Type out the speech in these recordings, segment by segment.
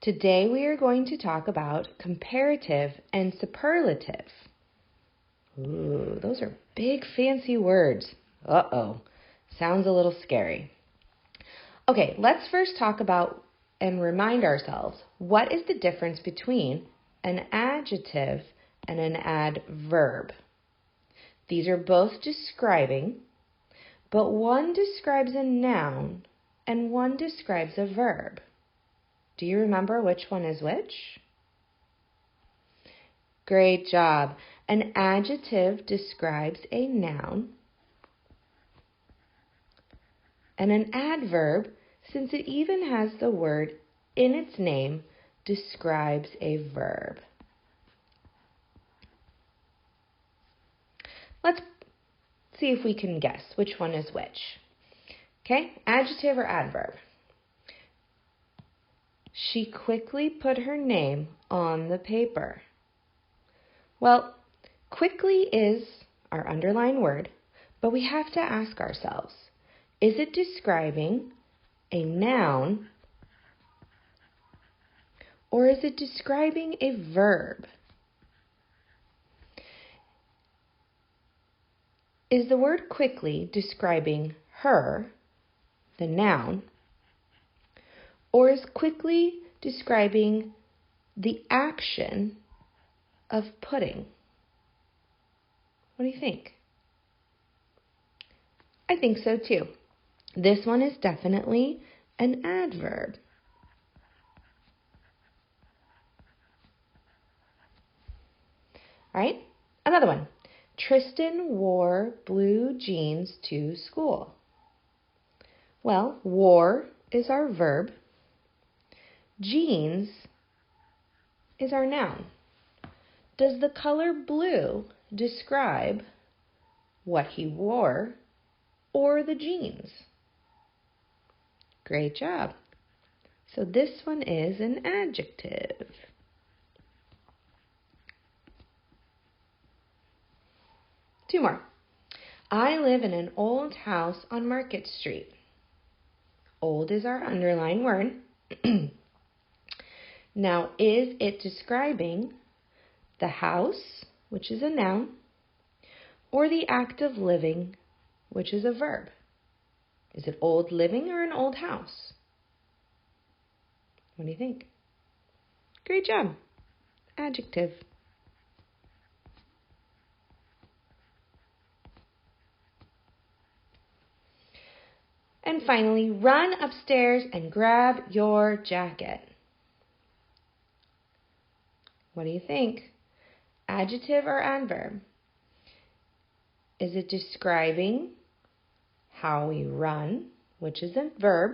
Today we are going to talk about comparative and superlative. Ooh, those are big fancy words. Uh-oh, sounds a little scary. Okay, let's first talk about and remind ourselves, what is the difference between an adjective and an adverb? These are both describing, but one describes a noun and one describes a verb. Do you remember which one is which? Great job. An adjective describes a noun, and an adverb, since it even has the word in its name, describes a verb. Let's see if we can guess which one is which. Okay, adjective or adverb? She quickly put her name on the paper. Well, quickly is our underlined word, but we have to ask ourselves, is it describing a noun or is it describing a verb? Is the word quickly describing her, the noun, or is quickly describing the action of putting? What do you think? I think so too. This one is definitely an adverb. All right, another one. Tristan wore blue jeans to school. Well, wore is our verb. Jeans is our noun. Does the color blue describe what he wore or the jeans? Great job. So this one is an adjective. Two more. I live in an old house on Market Street. Old is our underlined word. Now, is it describing the house, which is a noun, or the act of living, which is a verb? Is it old living or an old house? What do you think? Great job. Adjective. And finally, run upstairs and grab your jacket. What do you think? Adjective or adverb? Is it describing how we run, which is a verb?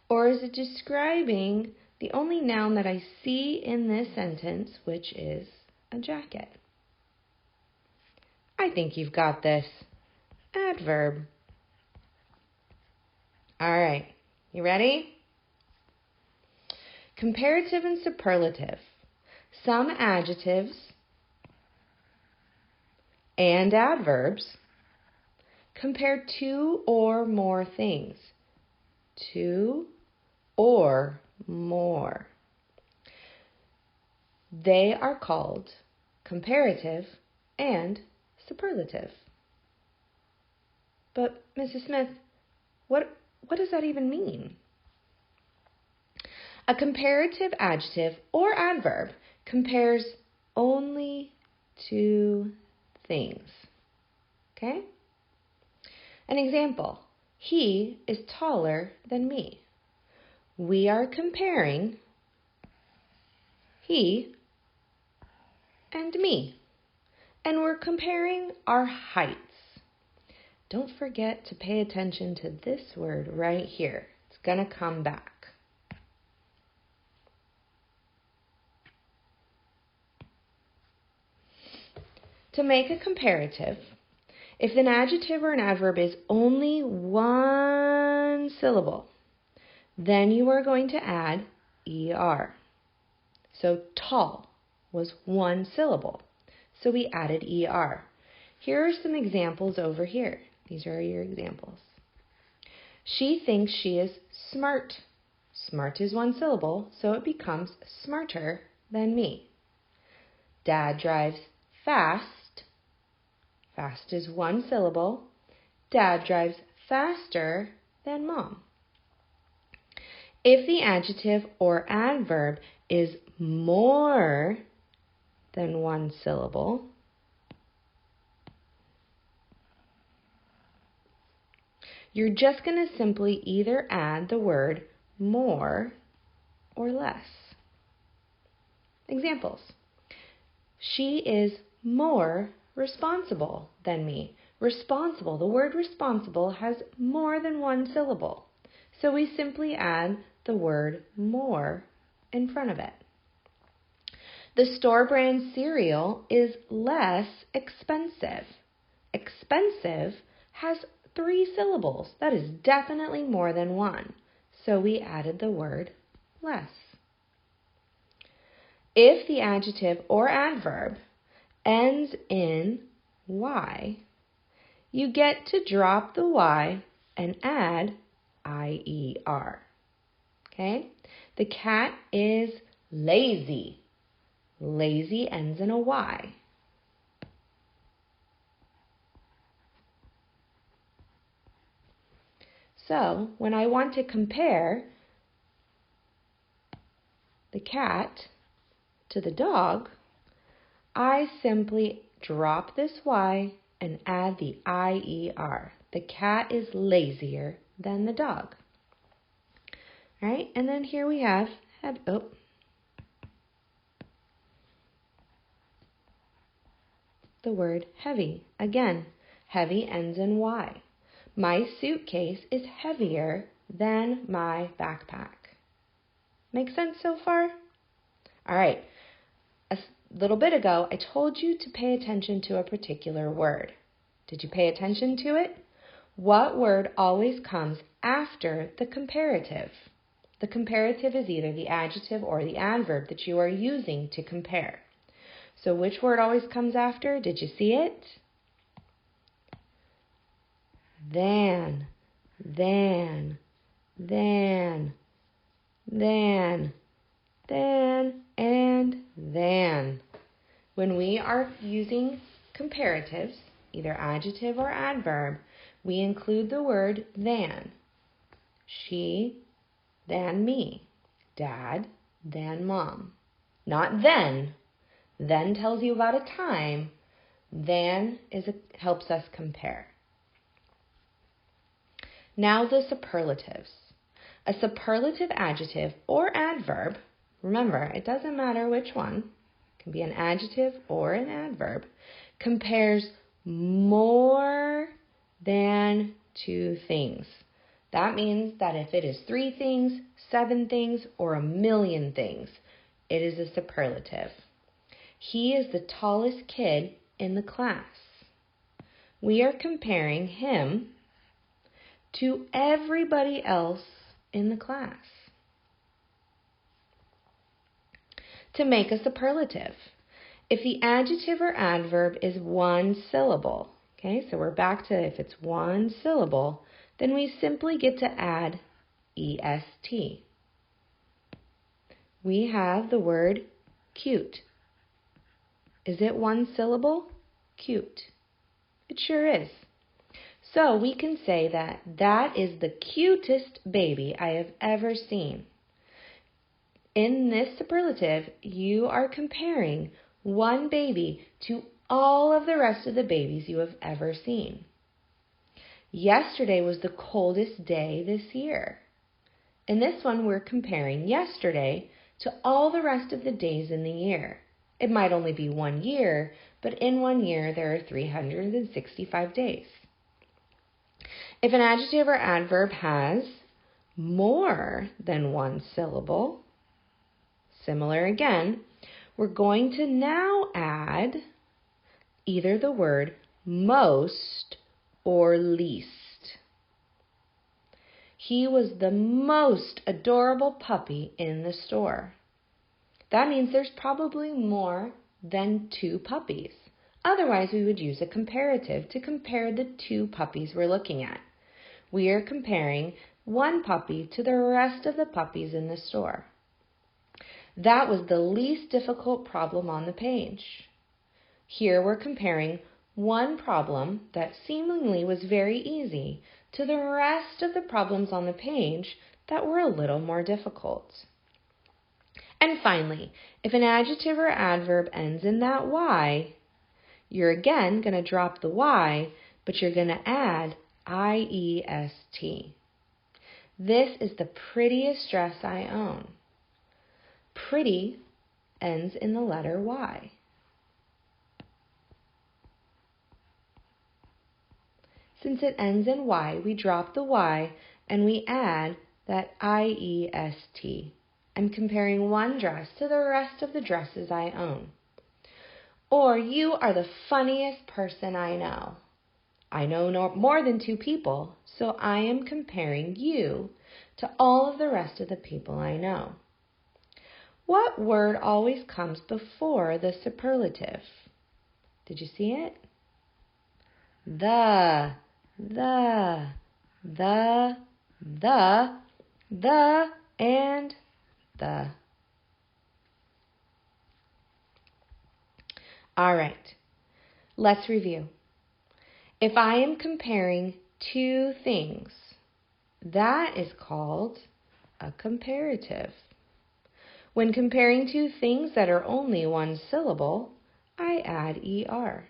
Or is it describing the only noun that I see in this sentence, which is a jacket? I think you've got this. Adverb. All right, you ready? Comparative and superlative. Some adjectives and adverbs compare two or more things. Two or more. They are called comparative and superlative. But, Mrs. Smith, what does that even mean? A comparative adjective or adverb compares only two things. Okay? An example, he is taller than me. We are comparing he and me. And we're comparing our heights. Don't forget to pay attention to this word right here. It's going to come back. To make a comparative, if an adjective or an adverb is only one syllable, then you are going to add ER. So tall was one syllable, so we added ER. Here are some examples over here. These are your examples. She thinks she is smart, Smart is one syllable, so it becomes smarter than me. Dad drives fast. Fast is one syllable. Dad drives faster than Mom. If the adjective or adverb is more than one syllable, you're just going to simply either add the word more or less. Examples. She is more responsible than me. Responsible, the word responsible has more than one syllable. So we simply add the word more in front of it. The store brand cereal is less expensive. Expensive has 3 syllables. That is definitely more than one. So we added the word less. If the adjective or adverb ends in Y, you get to drop the Y and add IER. Okay? The cat is lazy. Lazy ends in a Y. So, when I want to compare the cat to the dog, I simply drop this Y and add the IER. The cat is lazier than the dog. All right, and then here we have the word heavy. Again, heavy ends in Y. My suitcase is heavier than my backpack. Make sense so far? All right. A little bit ago, I told you to pay attention to a particular word. Did you pay attention to it? What word always comes after the comparative? The comparative is either the adjective or the adverb that you are using to compare. So which word always comes after? Did you see it? Than, and than. When we are using comparatives, either adjective or adverb, we include the word than. She, than me. Dad, than Mom. Not then. Then tells you about a time. Than helps us compare. Now the superlatives. A superlative adjective or adverb, remember, it doesn't matter which one, it can be an adjective or an adverb, compares more than 2 things. That means that if it is 3 things, 7 things, or 1,000,000 things, it is a superlative. He is the tallest kid in the class. We are comparing him to everybody else in the class. To make a superlative, if the adjective or adverb is 1 syllable, okay, so we're back to if it's 1 syllable, then we simply get to add EST. We have the word cute. Is it 1 syllable? Cute. It sure is. So we can say that that is the cutest baby I have ever seen. In this superlative, you are comparing one baby to all of the rest of the babies you have ever seen. Yesterday was the coldest day this year. In this one, we're comparing yesterday to all the rest of the days in the year. It might only be 1 year, but in 1 year, there are 365 days. If an adjective or adverb has more than 1 syllable, similar again, we're going to now add either the word most or least. He was the most adorable puppy in the store. That means there's probably more than 2 puppies. Otherwise, we would use a comparative to compare the 2 puppies we're looking at. We are comparing one puppy to the rest of the puppies in the store. That was the least difficult problem on the page. Here we're comparing one problem that seemingly was very easy to the rest of the problems on the page that were a little more difficult. And finally, if an adjective or adverb ends in that Y, you're again going to drop the Y, but you're going to add IEST. This is the prettiest dress I own. Pretty ends in the letter Y. Since it ends in Y, we drop the Y and we add that IEST. I'm comparing one dress to the rest of the dresses I own. Or, you are the funniest person I know. I know no more than two people, so I am comparing you to all of the rest of the people I know. What word always comes before the superlative? Did you see it? The, and the. All right, let's review. If I am comparing two things, that is called a comparative. When comparing two things that are only one syllable, I add ER.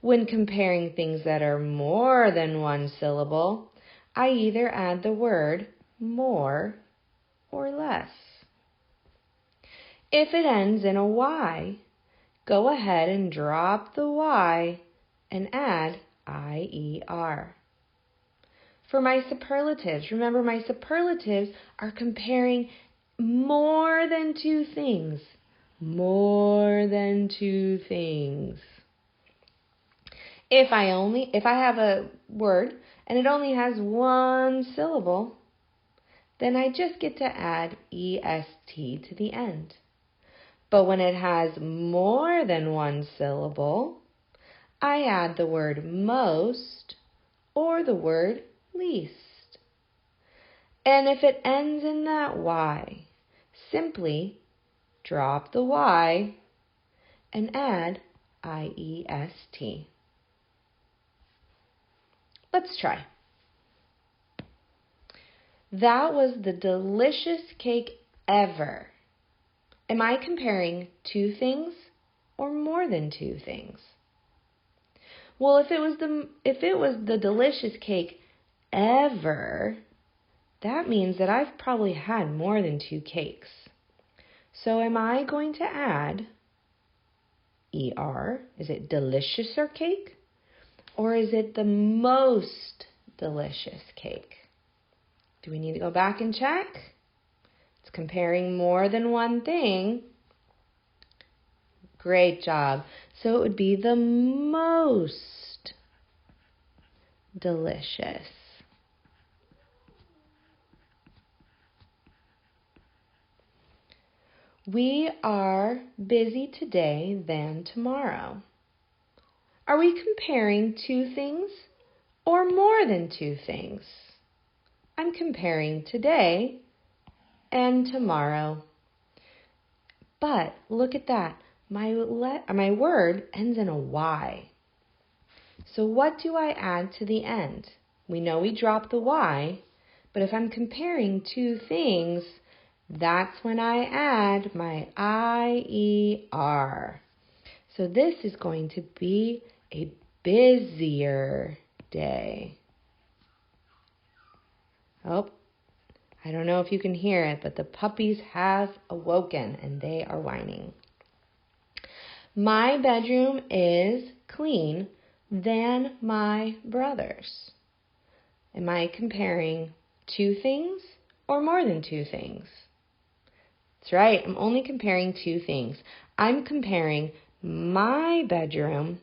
When comparing things that are more than one syllable, I either add the word more or less. If it ends in a Y, go ahead and drop the Y and add IER. For my superlatives, remember my superlatives are comparing more than two things. More than two things. If I have a word and it only has one syllable, then I just get to add EST to the end. But when it has more than one syllable, I add the word most or the word least. And if it ends in that Y, simply drop the Y and add IEST. Let's try. That was the delicious cake ever. Am I comparing two things or more than two things? Well, if it was the delicious cake ever, that means that I've probably had more than two cakes. So am I going to add ER? Is it deliciouser cake? Or is it the most delicious cake? Do we need to go back and check? It's comparing more than one thing. Great job. So it would be the most delicious. We are busy today than tomorrow. Are we comparing two things or more than two things? I'm comparing today and tomorrow. But look at that. My word ends in a Y. So what do I add to the end? We know we drop the Y, but if I'm comparing two things, that's when I add my IER. So this is going to be a busier day. Oh, I don't know if you can hear it, but the puppies have awoken and they are whining. My bedroom is clean than my brother's. Am I comparing two things or more than two things? That's right, I'm only comparing two things. I'm comparing my bedroom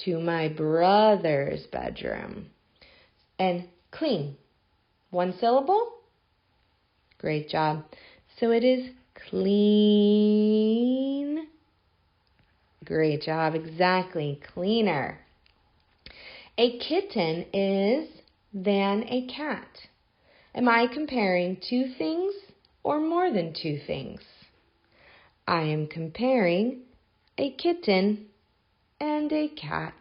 to my brother's bedroom. And clean, one syllable? Great job. So it is clean. Great job, exactly, cleaner. A kitten is than a cat. Am I comparing two things or more than two things? I am comparing a kitten and a cat.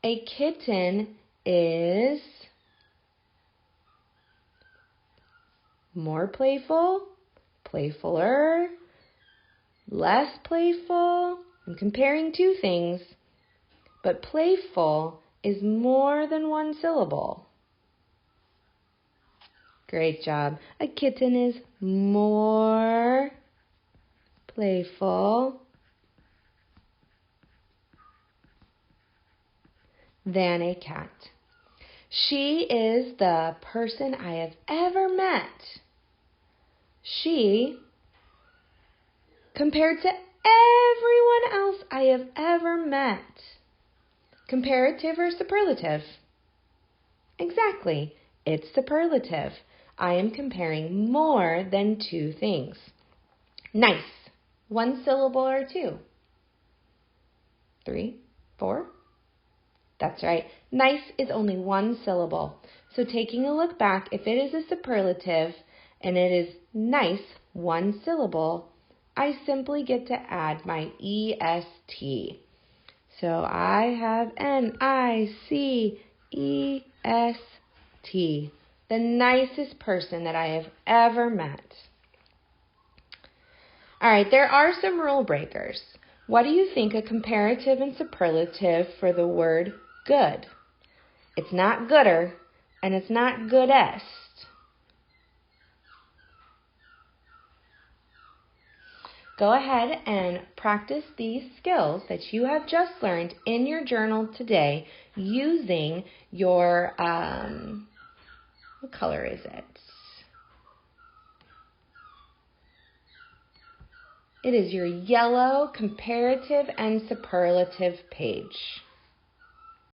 A kitten is more playful, playfuler, less playful. I'm comparing two things, but playful is more than one syllable. Great job. A kitten is more playful than a cat. She is the person I have ever met. She, compared to everyone else I have ever met. Comparative or superlative? Exactly. It's superlative. I am comparing more than two things. Nice. One syllable or two? 3, 4? That's right. Nice is only one syllable. So taking a look back, if it is a superlative and it is nice, one syllable, I simply get to add my EST. So I have NICEST, the nicest person that I have ever met. All right, there are some rule breakers. What do you think a comparative and superlative for the word good? It's not gooder, and it's not goodest. Go ahead and practice these skills that you have just learned in your journal today using your, what color is it? It is your yellow comparative and superlative page.